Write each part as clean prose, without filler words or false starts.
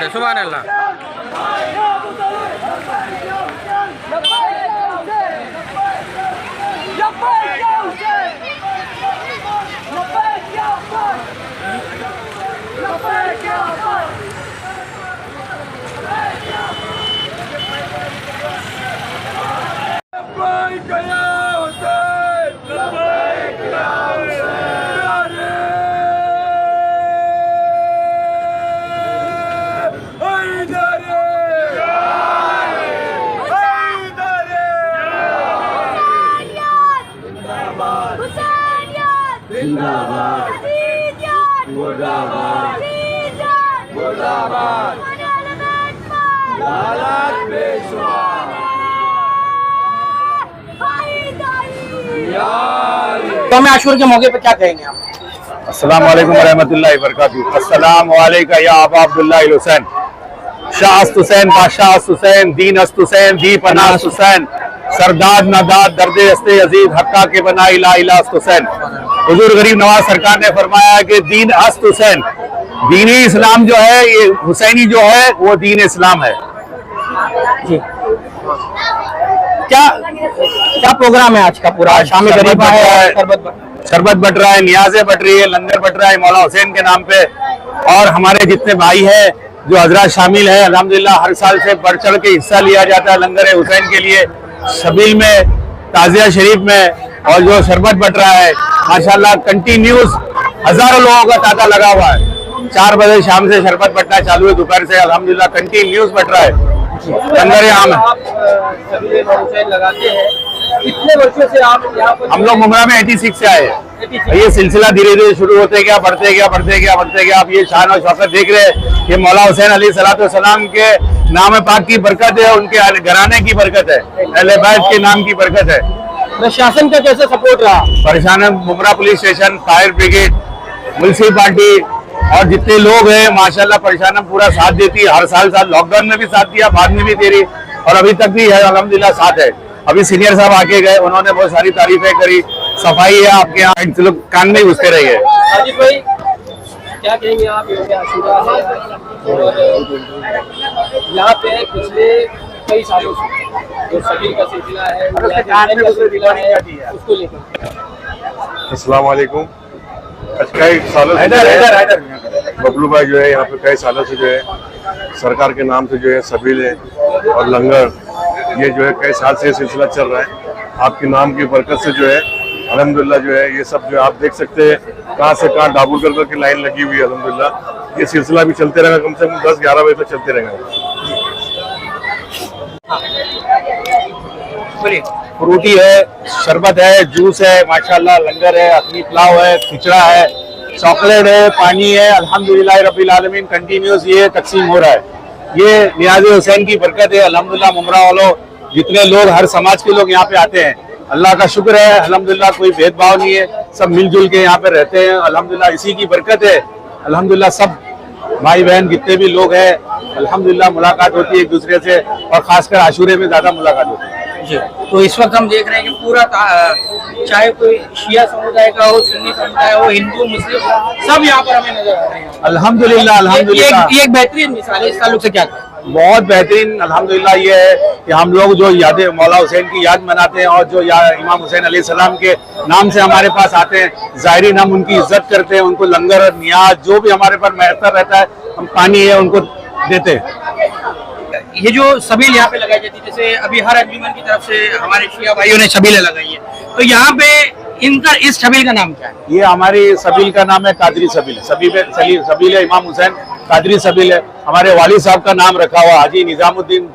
बात है, सुभान अल्लाह। यौम आशूर के मौके पे क्या कहेंगे आप? अस्सलाम वालेकुम रहमतुल्लाहि व बरकातहू। अस्सलाम वालेका या अबा अब्दुल्लाह हुसैन, शाह अस्त हुसैन, बादशाह अस्त हुसैन, दीन अस्त हुसैन, दी पनाह अस्त हुसैन, सरदाद नादाद दर्दे हस्ते अजीज हक्का के बना इला इला अस्त हुसैन। हुजूर गरीब नवाज सरकार ने फरमाया कि दीन अस्त हुसैन, दीनी इस्लाम जो है, ये हुसैनी जो है वो दीन इस्लाम है जी। क्या क्या प्रोग्राम है आज का पूरा? शामी गरीबा है, शरबत बट रहा है, नियाज़ें बट रही है, लंगर बट रहा है मौला हुसैन के नाम पे। और हमारे जितने भाई हैं जो हजरात शामिल है, अल्हम्दुलिल्लाह हर साल से बढ़ चढ़ के हिस्सा लिया जाता है लंगर हुसैन के लिए, शबील में, ताज़िया शरीफ में। और जो शरबत बट रहा है माशाल्लाह कंटिन्यूस हजारों लोगों का तांता लगा हुआ है। 4 बजे शाम से शरबत बटना चालू है, दोपहर से अल्हम्दुलिल्लाह कंटिन्यूस बट रहा है लंगर आम है। लगाते हैं, कितने वर्षों से आप यहाँ पर? हम लोग मुमरा में 86 से आए हैं। ये सिलसिला धीरे धीरे शुरू होते गया, बढ़ते गया, बढ़ते गया, बढ़ते गया। आप ये शान और शौकत देख रहे हैं, ये मौला हुसैन अलैहिस्सलातु वस्सलाम के नाम पाक की बरकत है, उनके घराने की बरकत है, अहले बैत के नाम की बरकत है। प्रशासन का कैसे सपोर्ट रहा? परेशान है Mumbra police station, fire brigade, municipality और जितने लोग हैं माशाल्लाह परेशान पूरा साथ देती है। हर साल लॉकडाउन में भी साथ दिया, बाद में भी दे रही और अभी तक भी है, अल्हम्दुलिल्लाह साथ है। अभी सीनियर साहब आके गए, उन्होंने बहुत सारी तारीफें करी। सफाई है आपके यहाँ, लोग कान में घुसते रहिए। हाजी भाई क्या कहेंगे आप? यौम आशूरा है और यहाँ पे पिछले कई सालों से जो सबील का सिलसिला है, उसको लेकर। अस्सलाम वालेकुम। कई सालों से बबलू भाई जो है यहाँ पे कई सालों से जो है सरकार के नाम से जो है सबील है और लंगर, ये जो है कई साल से ये सिलसिला चल रहा है। आपके नाम की बरकत से जो है अल्हम्दुलिल्लाह जो है ये सब जो है आप देख सकते हैं कहाँ से कहाँ डाबुल कर की लाइन लगी हुई है। अल्हम्दुलिल्लाह ये सिलसिला भी चलते रहेगा, कम से कम 10-11 बजे तक चलते रहेगा। फ्रूटी है, शरबत है, जूस है, माशाल्लाह लंगर है, अखनी पुलाव है, खिचड़ा है, चॉकलेट है, पानी है। अल्हम्दुलिल्लाह रब्बिल आलमीन कंटिन्यूस ये तकसीम हो रहा है। ये नियाज़े हुसैन की बरकत है। अल्हम्दुलिल्लाह मुमरा वालों जितने लोग, हर समाज के लोग यहाँ पे आते हैं, अल्लाह का शुक्र है अल्हम्दुलिल्लाह कोई भेदभाव नहीं है, सब मिलजुल के यहाँ पे रहते हैं। अल्हम्दुलिल्लाह इसी की बरकत है। अल्हम्दुलिल्लाह सब भाई बहन जितने भी लोग हैं अल्हम्दुलिल्लाह मुलाकात होती है एक दूसरे से, और खासकर आशूरे में ज्यादा मुलाकात होती है जी। तो इस वक्त हम देख रहे हैं कि पूरा चाहे कोई शिया समुदाय का हो, सुन्नी समुदाय हो, हिंदू मुस्लिम, सब यहाँ पर हमें नजर आ रहे हैं। अल्हम्दुलिल्लाह अल्हम्दुलिल्लाह ये एक बेहतरीन मिसाल है। इस ताल्लुक से क्या कहें? बहुत बेहतरीन अल्हम्दुलिल्लाह ये है कि हम लोग जो यादें मौला हुसैन की याद मनाते हैं और जो इमाम हुसैन अलैहिस्सलाम के नाम से हमारे पास आते हैं, ज़ाहिरीन हम उनकी इज्जत करते हैं, उनको लंगर और नियाज जो भी हमारे पर मैसर रहता है, हम पानी है उनको देते हैं। ये जो सबील यहाँ पे लगाई जाती है, जैसे अभी हर अंजुमन की तरफ से हमारे शिया भाइयों ने सबीलें लगाई है, तो यहाँ पे इनका इस सबील का नाम क्या है? ये हमारी सबील का नाम है कादरी सबील। सबील है इमाम हुसैन कादरी सबील है। हमारे वालिद साहब का नाम रखा हुआ हाजी निजामुद्दीन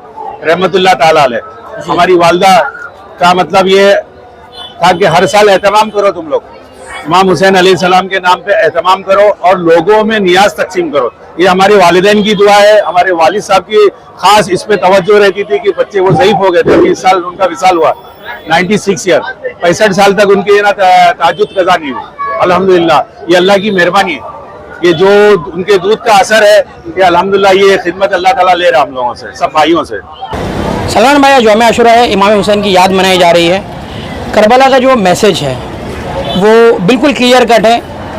रहमतुल्लाह ताला अलैह। हमारी वालदा का मतलब ये था कि हर साल एहतमाम करो तुम लोग, इमाम हुसैन अलैहिस्सलाम के नाम पे एहतमाम करो और लोगों में नियाज तकसीम करो। ये हमारे वालिदैन की दुआ है। हमारे वालिद साहब की खास इस पे तवज्जो रहती थी कि बच्चे वो ज़ईफ हो गए थे, 20 साल उनका विसाल हुआ, 96 ईयर, 65 साल तक उनकी ना ताजुद कज़ा नहीं हुई। अल्हम्दुलिल्लाह ये अल्लाह की मेहरबानी है, ये जो उनके दूध का असर है, ये अल्हम्दुलिल्लाह ये खिदमत अल्लाह ताला ले रहा हम लोगों से, सब भाइयों से। सलमान भाई, यौम आशूरा है, इमाम हुसैन की याद मनाई जा रही है। करबला का जो मैसेज है वो बिल्कुल क्लियर कट है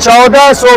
1400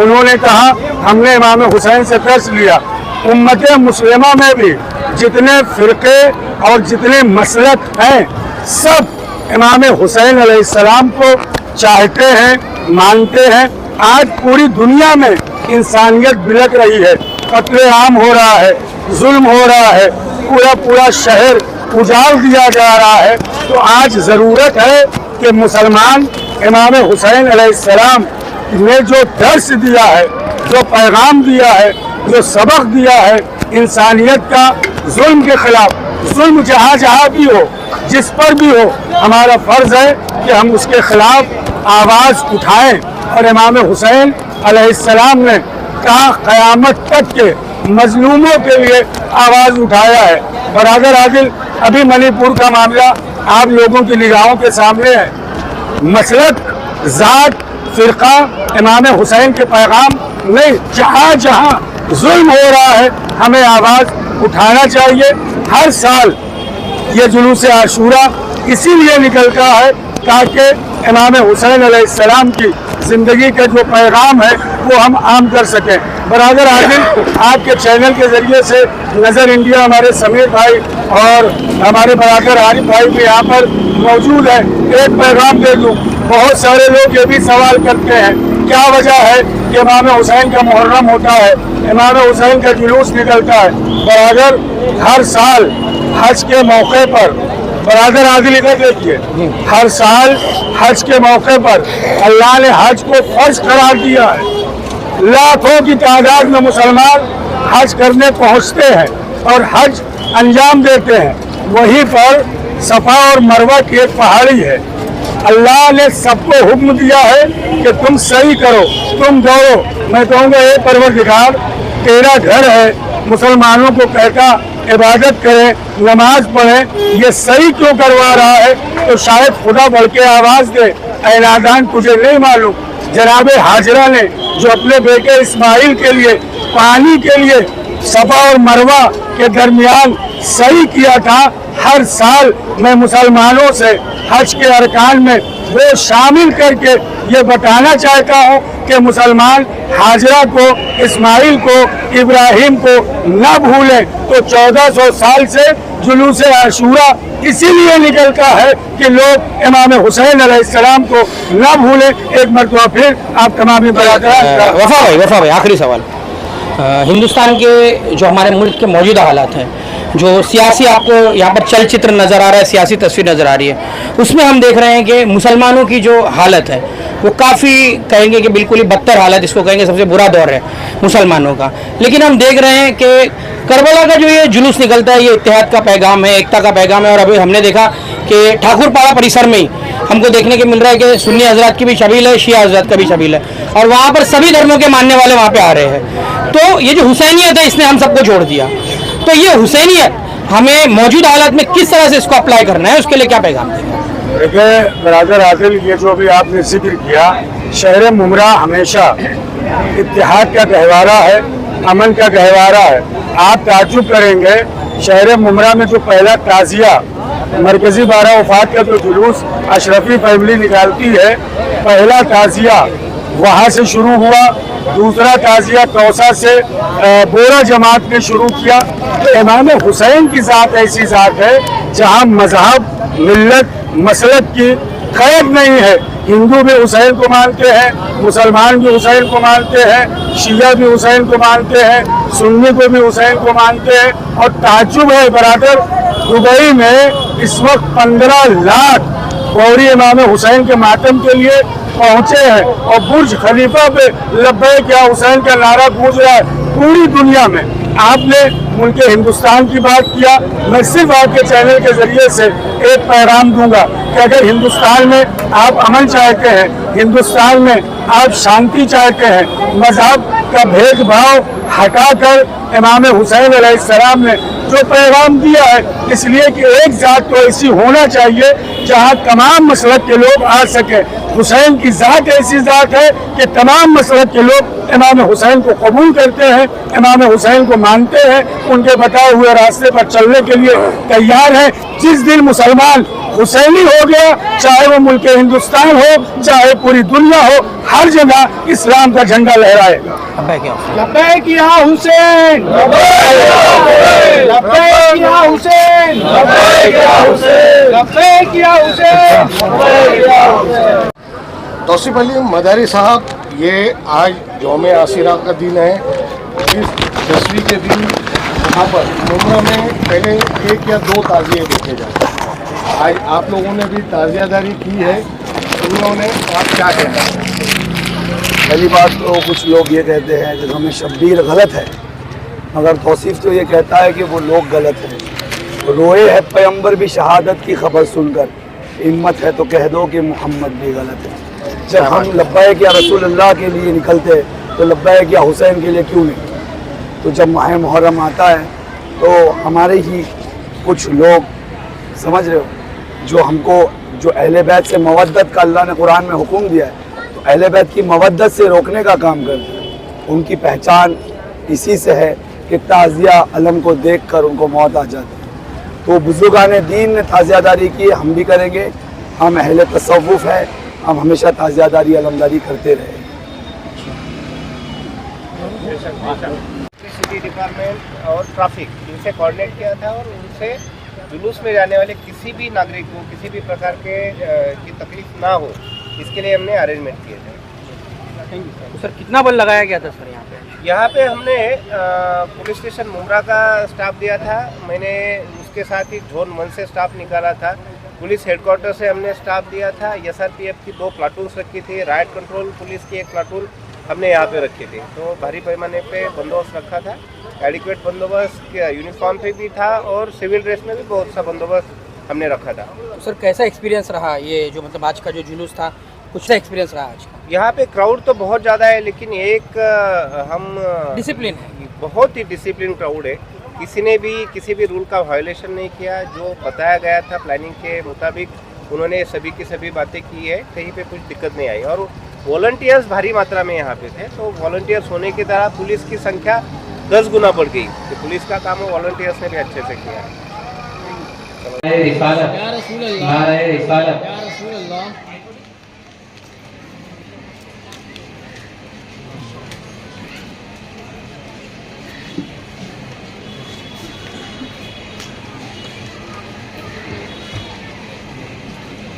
उन्होंने कहा हमने इमाम हुसैन से दर्स लिया। उम्मत मुस्लिमा में भी जितने फिरके और जितने मसलक हैं सब इमाम हुसैन अलैहिस्सलाम को चाहते हैं, मानते हैं। आज पूरी दुनिया में इंसानियत बिलक रही है, कत्ले आम हो रहा है, जुल्म हो रहा है, पूरा शहर उजाड़ दिया जा रहा है। तो आज ज़रूरत है कि मुसलमान इमाम हुसैन अलैहिस्सलाम ने जो दर्स दिया है, जो पैगाम दिया है, जो सबक दिया है इंसानियत का, जुल्म के खिलाफ, जुल्म जहाँ जहाँ भी हो, जिस पर भी हो, हमारा फ़र्ज़ है कि हम उसके खिलाफ आवाज़ उठाएं। और इमाम हुसैन अलैहिस्सलाम ने कहा क़यामत तक के मजलूमों के लिए आवाज़ उठाया है। बरादर आदिल, अभी मणिपुर का मामला आप लोगों की निगाहों के सामने है। मसलक, ज़ात, फ़िरका इमाम हुसैन के पैगाम नहीं, जहाँ जहाँ जुल्म हो रहा है हमें आवाज़ उठाना चाहिए। हर साल ये जुलूस आशूरा इसीलिए निकलता है ताकि इमाम हुसैन अलैहिस्सलाम की ज़िंदगी का जो पैगाम है वो हम आम कर सकें। बरादर आदिल, आपके चैनल के ज़रिए से नज़र इंडिया हमारे समीर भाई और हमारे बरादर आरिफ भाई भी यहाँ पर मौजूद है। एक पैगाम दे दूँ, बहुत सारे लोग ये भी सवाल करते हैं क्या वजह है कि इमाम हुसैन का मुहर्रम होता है, इमाम हुसैन का जुलूस निकलता है। बरादर, हर साल हज के मौके पर, बरादर आदिल इधर देखिए, हर साल हज के मौके पर अल्लाह ने हज को फर्ज करार दिया है। लाखों की तादाद में मुसलमान हज करने पहुंचते हैं और हज अंजाम देते हैं। वहीं पर सफ़ा और मरवा की एक पहाड़ी है। अल्लाह ने सबको हुक्म दिया है कि तुम सही करो, तुम दौड़ो। मैं कहूँगा ये परवरदिगार तेरा घर है, मुसलमानों को कहता इबादत करें, नमाज पढ़ें, ये सही क्यों करवा रहा है? तो शायद खुदा बढ़ के आवाज़ दे, ऐ नादान तुझे नहीं मालूम जनाब हाजरा ने जो अपने बेटे इस्माइल के लिए पानी के लिए सफ़ा और मरवा के दरमियान सही किया था। हर साल मैं मुसलमानों से हज के अरकान में वो शामिल करके ये बताना चाहता हूँ कि मुसलमान हाजरा को, इस्माइल को, इब्राहिम को न भूलें। तो 1400 साल से जुलूस आशूरा इसीलिए निकलता है कि लोग इमाम हुसैन अलैहिस्सलाम को न भूलें। एक मरतबा फिर आप तमाम बरादरान, वफा भाई आखिरी सवाल, हिंदुस्तान के जो हमारे मुल्क के मौजूदा हालात हैं, जो सियासी आपको यहाँ पर चलचित्र नज़र आ रहा है, सियासी तस्वीर नज़र आ रही है, उसमें हम देख रहे हैं कि मुसलमानों की जो हालत है वो काफ़ी कहेंगे कि बिल्कुल ही बदतर हालत, इसको कहेंगे सबसे बुरा दौर है मुसलमानों का। लेकिन हम देख रहे हैं कि करबला का जो ये जुलूस निकलता है ये इत्तेहाद का पैगाम है, एकता का पैगाम है। और अभी हमने देखा कि ठाकुरपाड़ा परिसर में ही हमको देखने को मिल रहा है कि सुन्नी हजरात की भी शबील है, शिया हजरात का भी शबील है, और वहाँ पर सभी धर्मों के मानने वाले वहाँ पे आ रहे हैं। तो ये जो हुसैनियत है इसने हम सबको छोड़ दिया। तो ये हुसैनियत हमें मौजूदा हालात में किस तरह से इसको अप्लाई करना है, उसके लिए क्या पैगाम देंगे? देखिए बरादर आदिल, ये जो भी आपने जिक्र किया, शहर मुमरा हमेशा इत्तेहाद का गहवारा है, अमन का गहवारा है। आप ताज्जुब करेंगे, शहर मुमरा में जो पहला ताज़िया मरकजी बारह वफात का जो जुलूस अशरफी फैमिली निकालती है, पहला ताज़िया वहाँ से शुरू हुआ, दूसरा ताज़िया तौसा से बोरा जमात ने शुरू किया। तो इमाम हुसैन की ज़ात ऐसी ज़ात है जहाँ मजहब, मिल्लत, मसलक की क़ैद नहीं है। हिंदू भी हुसैन को मानते हैं, मुसलमान भी हुसैन को मानते हैं, शिया भी हुसैन को मानते हैं, सुन्नी को भी हुसैन को मानते हैं। और ताज्जुब है बरादर, दुबई में इस वक्त 15 लाख फौरी इमाम हुसैन के मातम के लिए पहुंचे हैं और बुर्ज खलीफा पे लब्बैक या हुसैन का नारा गूंज रहा है पूरी दुनिया में। आपने मुल्क हिंदुस्तान की बात किया, मैं सिर्फ आपके चैनल के जरिए से एक पैगाम दूंगा कि अगर हिंदुस्तान में आप अमन चाहते हैं, हिंदुस्तान में आप शांति चाहते हैं, मजहब का भेदभाव हटाकर इमाम हुसैन अलैहिस्सलाम ने जो पैगाम दिया है, इसलिए कि एक ज़ात तो ऐसी होना चाहिए जहाँ तमाम मसलक के लोग आ सकें। हुसैन की ज़ात ऐसी ज़ात है कि तमाम मसलक के लोग इमाम हुसैन को कबूल करते हैं, इमाम हुसैन को मानते हैं, उनके बताए हुए रास्ते पर चलने के लिए तैयार हैं। जिस दिन मुसलमान हुसैनी हो गया, चाहे वो मुल्क हिंदुस्तान हो, चाहे पूरी दुनिया हो, हर जगह इस्लाम का झंडा लहराएगा। लब्बैक या हुसैन। लब्बैक या हुसैन, लब्बैक या हुसैन, लब्बैक या हुसैन, लब्बैक या हुसैन। तौसीफ अली मदारी साहब, ये आज यौम आशिरा का दिन है। इस 10वीं के दिन यहाँ पर मुमरा में पहले 1 या 2 ताज़िए देखे जाते हैं। आज आप लोगों ने भी ताज़ियादारी की है, उन्होंने आप क्या कहना है? पहली बात तो कुछ लोग ये कहते हैं कि हमें शब्बीर गलत है, मगर तौसीफ तो ये कहता है कि वो लोग गलत हैं। रोए है पैगंबर भी शहादत की खबर सुनकर, हिम्मत है तो कह दो कि मोहम्मद भी गलत है। जब हम लब्बैक या रसूलुल्लाह के लिए निकलते तो लब्बैक या हुसैन के लिए क्यों नहीं? तो जब माह मुहर्रम आता है तो हमारे ही कुछ लोग, समझ रहे हो, जो हमको जो अहले बैत से मवद्दत का अल्लाह ने कुरान में हुक्म दिया है, तो अहले बैत की मवद्दत से रोकने का काम करते हैं। उनकी पहचान इसी से है कि ताज़िया अलम को देखकर उनको मौत आ जाती है। तो बुजुर्गान दीन ने ताज़ियादारी की, हम भी करेंगे। हम अहले तसव्वुफ़ है, हम हमेशा ताज़ियादारी अलमदारी करते रहे। सिटी डिपार्टमेंट और ट्रैफिक इनसे कोऑर्डिनेट किया था और उनसे जुलूस में जाने वाले किसी भी नागरिक को किसी भी प्रकार के की तकलीफ ना हो, इसके लिए हमने अरेंजमेंट किए थे। तो सर कितना बल लगाया गया था सर यहाँ पे? यहाँ पे हमने पुलिस स्टेशन मुमरा का स्टाफ दिया था, मैंने उसके साथ ही जोन 1 से स्टाफ निकाला था, पुलिस हेडक्वार्टर से हमने स्टाफ दिया था, SRPF की 2 प्लाटून्स रखी थी, राइट कंट्रोल पुलिस की 1 प्लाटून हमने यहाँ पे रखी थी। तो भारी पैमाने पे बंदोबस्त रखा था, एडिक्वेट बंदोबस्त यूनिफॉर्म पे भी था और सिविल ड्रेस में भी बहुत सा बंदोबस्त हमने रखा था। तो सर कैसा एक्सपीरियंस रहा ये जो मतलब आज का जो जुलूस था, कुछ सा एक्सपीरियंस रहा आज का? यहाँ पे क्राउड तो बहुत ज़्यादा है, लेकिन एक हम डिसिप्लिन है, बहुत ही डिसिप्लिन क्राउड है। किसी ने भी किसी भी रूल का वायोलेशन नहीं किया, जो बताया गया था प्लानिंग के मुताबिक उन्होंने सभी की सभी बातें की है, कहीं पे कुछ दिक्कत नहीं आई। और वॉलंटियर्स भारी मात्रा में यहाँ पे थे, तो वॉलंटियर्स होने की तरह पुलिस की संख्या 10 गुना बढ़ गई। तो पुलिस का काम वॉलंटियर्स ने भी अच्छे से किया है।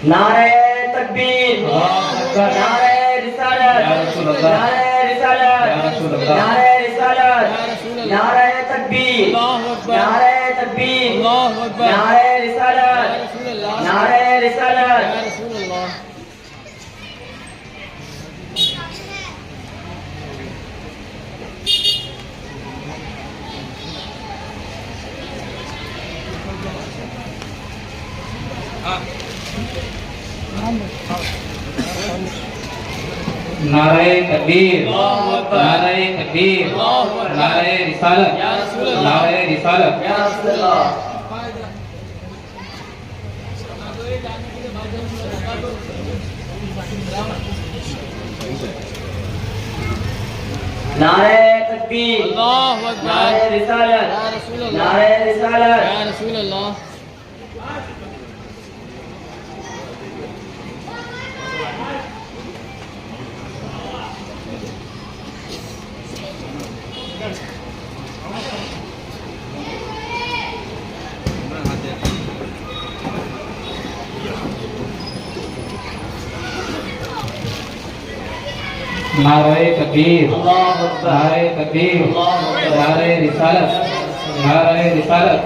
नारे तकबीर, नारे रिसालत, नारे रिसालत, नारे रिसालत, नारे तकबीर, नारे तकबीर, नारे रिसालत, नारे रिसालत। नारे तकबीर, नारे तकबीर, नारे रिसालत, नारे रिसालत। नारे तकबीर, नारे रिसालत, नारे रिसालत। नारे तकबीर, नारे तकबीर, नारे रिसालत, नारे रिसालत।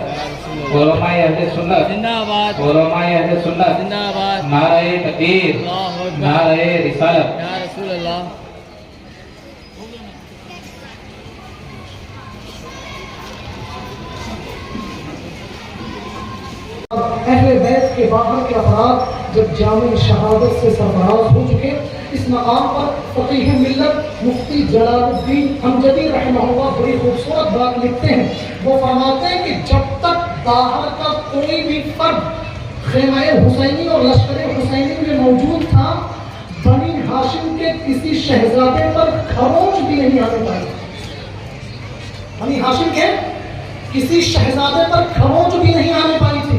उलमाए अहले सुन्नत जिंदाबाद, उलमाए अहले सुन्नत जिंदाबाद। नारे तकबीर, नारे रिसालत। या रसूल अल्लाह। अहले बैत के बाहर के अफराद जब जामे शहादत से सरफराज हो चुके, इस मकाम पर फकीह मिल्लत मुफ्ती जलालुद्दीन हमजदी रहमहुल्लाह बड़ी खूबसूरत बात लिखते हैं। वो फरमाते हैं कि जब तक बाहर का कोई भी फर्द खेमा हुसैनी और लश्कर हुसैनी में मौजूद था, बनी हाशिम के किसी शहजादे पर खरोंच भी नहीं आने पाई। बनी हाशिम के किसी शहजादे पर खरोंच भी नहीं आने पाई थी।